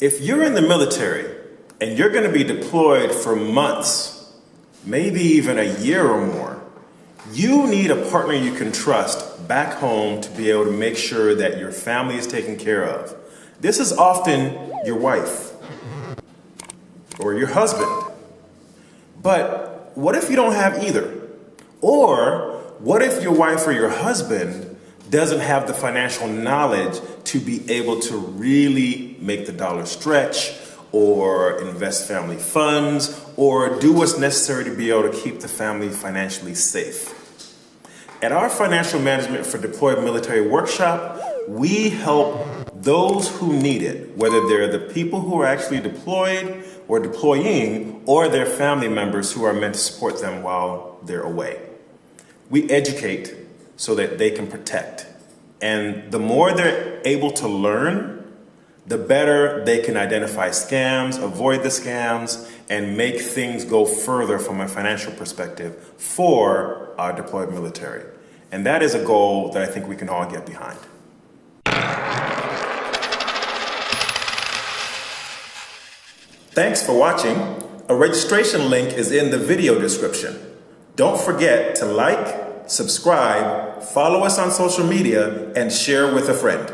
If you're in the military and you're going to be deployed for months, maybe even a year or more, you need a partner you can trust back home to be able to make sure that your family is taken care of. This is often your wife or your husband. But what if you don't have either? Or what if your wife or your husband doesn't have the financial knowledge to be able to really make the dollar stretch, or invest family funds, or do what's necessary to be able to keep the family financially safe? At our Financial Management for Deployed Military workshop, we help those who need it, whether they're the people who are actually deployed or deploying, or their family members who are meant to support them while they're away. We educate so that they can protect. And the more they're able to learn, the better they can identify scams, avoid the scams, and make things go further from a financial perspective for our deployed military. And that is a goal that I think we can all get behind. Thanks for watching. A registration link is in the video description. Don't forget to like, subscribe, follow us on social media, and share with a friend.